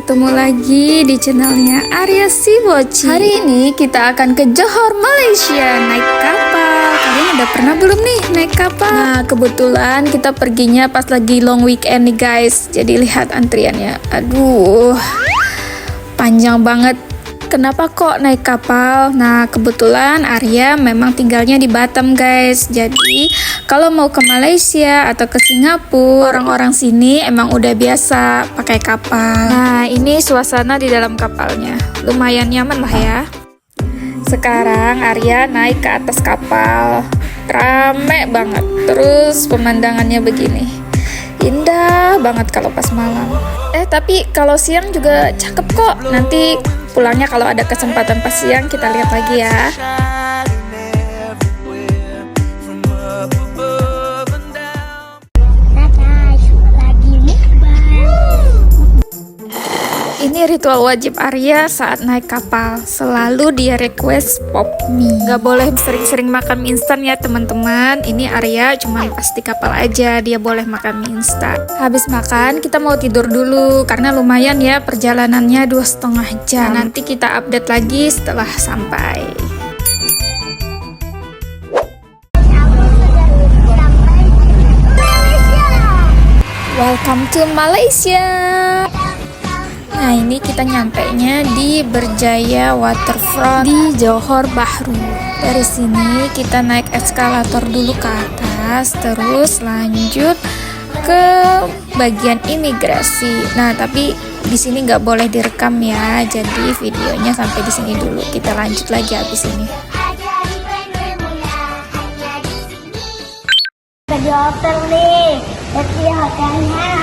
ketemu lagi di channelnya Arya Siwoci. Hari ini kita akan ke Johor, Malaysia, naik kapal. Kalian udah pernah belum nih naik kapal? Nah, kebetulan kita perginya pas lagi long weekend nih guys. Jadi lihat antriannya, aduh, panjang banget. Kenapa kok naik kapal? Nah, kebetulan Arya memang tinggalnya di Batam guys. Jadi kalau mau ke Malaysia atau ke Singapura, orang-orang sini emang udah biasa pakai kapal. Nah, ini suasana di dalam kapalnya. Lumayan nyaman lah ya. Sekarang Arya naik ke atas kapal. Rame banget. Terus pemandangannya begini. Indah banget kalau pas malam. Tapi kalau siang juga cakep kok. Nanti pulangnya kalau ada kesempatan pas siang kita lihat lagi ya. Ini ritual wajib Arya saat naik kapal. Selalu dia request pop mie. Gak boleh sering-sering makan mie instan ya teman-teman. Ini Arya cuma pas di kapal aja dia boleh makan mie instan. Habis makan kita mau tidur dulu karena lumayan ya perjalanannya 2,5 jam. Nanti kita update lagi setelah sampai. Welcome to Malaysia. Nah, ini kita nyampainya di Berjaya Waterfront di Johor Bahru. Dari sini kita naik eskalator dulu ke atas, terus lanjut ke bagian imigrasi. Nah, tapi di sini nggak boleh direkam ya, jadi videonya sampai di sini dulu. Kita lanjut lagi habis ini. Di hotel nih, lihat hotelnya.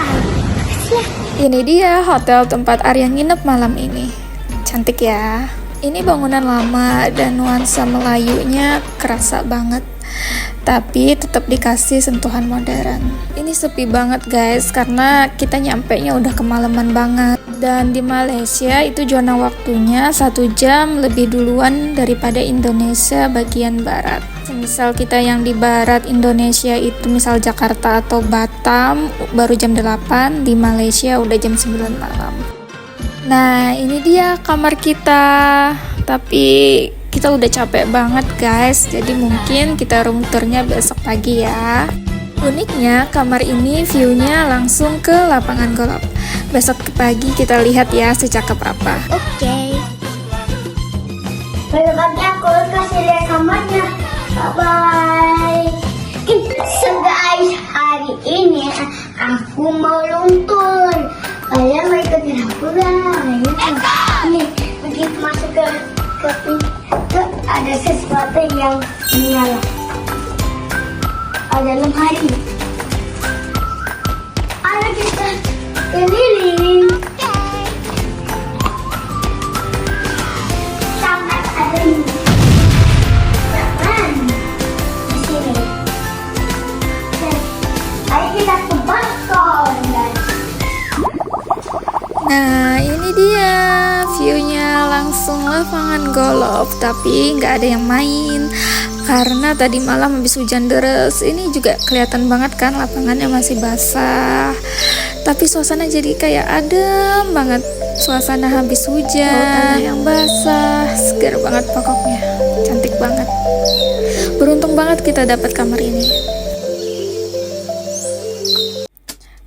Ini dia hotel tempat Arya nginep malam ini. Cantik ya. Ini bangunan lama dan nuansa Melayunya kerasa banget. Tapi tetap dikasih sentuhan modern. Ini sepi banget guys karena kita nyampenya udah kemalaman banget. Dan di Malaysia itu zona waktunya 1 jam lebih duluan daripada Indonesia bagian barat. Misal kita yang di barat Indonesia itu misal Jakarta atau Batam baru jam 8, di Malaysia udah jam 9 malam. Nah, ini dia kamar kita. Tapi kita udah capek banget guys, jadi mungkin kita room tournya besok pagi ya. Uniknya kamar ini view-nya langsung ke lapangan golf. Besok pagi kita lihat ya secakep apa. Oke. Besoknya aku kasih lihat kamarnya. Bye-bye. So guys, hari ini aku mau luntur. Kalian mau ikutin aku lah. Nih, begitu masuk ke ada sesuatu yang menyala. Ada lemari. Ada kita keliling. Sampai ada ini. Jangan di sini. Ayo kita ke balkon. Nah, ini dia view-nya langsung lapangan golf, tapi nggak ada yang main karena tadi malam habis hujan deras. Ini juga kelihatan banget kan lapangannya masih basah, tapi suasana jadi kayak adem banget. Suasana habis hujan yang basah, segar banget pokoknya, cantik banget. Beruntung banget kita dapat kamar ini.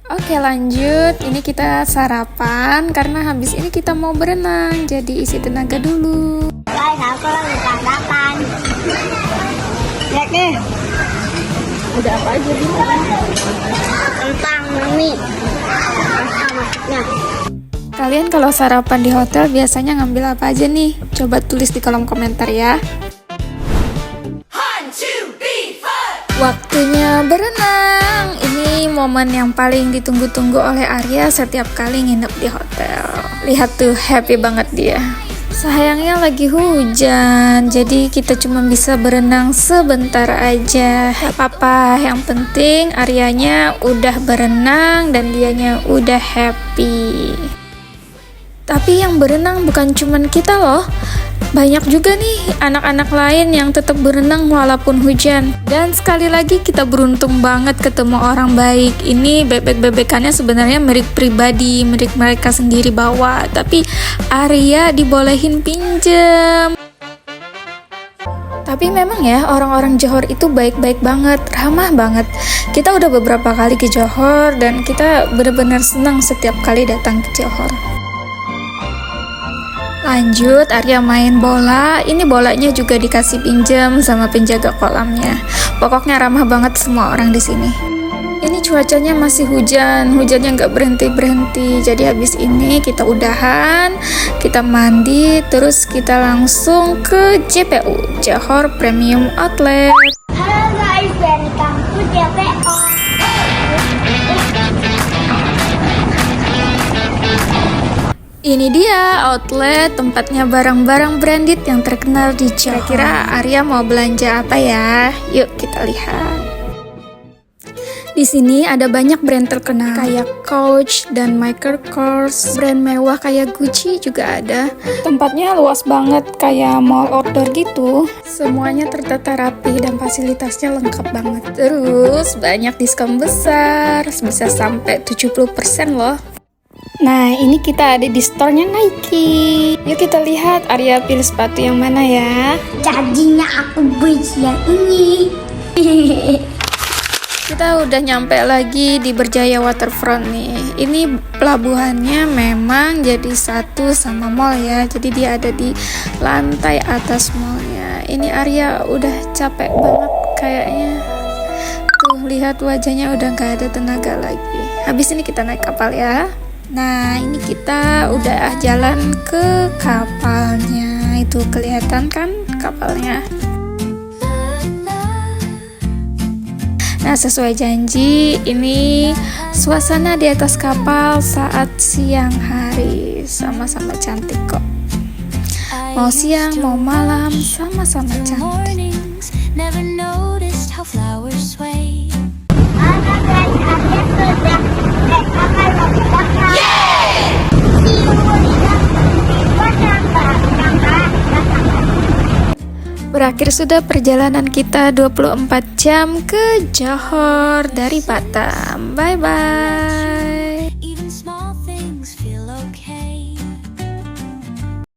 Oke, lanjut. Ini kita sarapan karena habis ini kita mau berenang, jadi isi tenaga dulu. Guys, aku lagi sarapan. Lihat nih. Ada apa aja di sana? Kentang mami. Masuknya. Kalian kalau sarapan di hotel biasanya ngambil apa aja nih? Coba tulis di kolom komentar ya. Waktunya berenang. Ini momen yang paling ditunggu-tunggu oleh Arya setiap kali nginep di hotel. Lihat tuh, happy banget dia. Sayangnya lagi hujan, jadi kita cuma bisa berenang sebentar aja. Gak apa-apa, yang penting Aryanya udah berenang dan dianya udah happy. Tapi yang berenang bukan cuman kita loh. Banyak juga nih anak-anak lain yang tetap berenang walaupun hujan. Dan sekali lagi kita beruntung banget ketemu orang baik. Ini bebek-bebekannya sebenarnya milik pribadi, milik mereka sendiri bawa. Tapi Arya dibolehin pinjem. Tapi memang ya orang-orang Johor itu baik-baik banget, ramah banget. Kita udah beberapa kali ke Johor dan kita benar-benar senang setiap kali datang ke Johor. Lanjut, Arya main bola. Ini bolanya juga dikasih pinjam sama penjaga kolamnya. Pokoknya ramah banget semua orang di sini. Ini cuacanya masih hujan, hujannya nggak berhenti-berhenti. Jadi habis ini kita udahan, kita mandi, terus kita langsung ke JPU, Johor Premium Outlet. Halo guys, welcome to JPO. Ini dia outlet tempatnya barang-barang branded yang terkenal di Johor. Kira-kira Arya mau belanja apa ya? Yuk kita lihat. Di sini ada banyak brand terkenal kayak Coach dan Michael Kors, brand mewah kayak Gucci juga ada. Tempatnya luas banget kayak mall outdoor gitu. Semuanya tertata rapi dan fasilitasnya lengkap banget. Terus banyak diskon besar, bisa sampai 70% loh. Nah, ini kita ada di store-nya Nike. Yuk kita lihat Arya pilih sepatu yang mana ya. Jadinya aku beli yang ini. Kita udah nyampe lagi di Berjaya Waterfront nih. Ini pelabuhannya memang jadi satu sama mall ya. Jadi dia ada di lantai atas mallnya. Ini Arya udah capek banget kayaknya. Tuh, lihat wajahnya udah gak ada tenaga lagi. Habis ini kita naik kapal ya. Nah, ini kita udah jalan ke kapalnya. Itu kelihatan kan kapalnya. Nah, sesuai janji, ini suasana di atas kapal saat siang hari. Sama-sama cantik kok. Mau siang, mau malam, sama-sama cantik. Berakhir sudah perjalanan kita 24 jam ke Johor dari Batam. Bye-bye.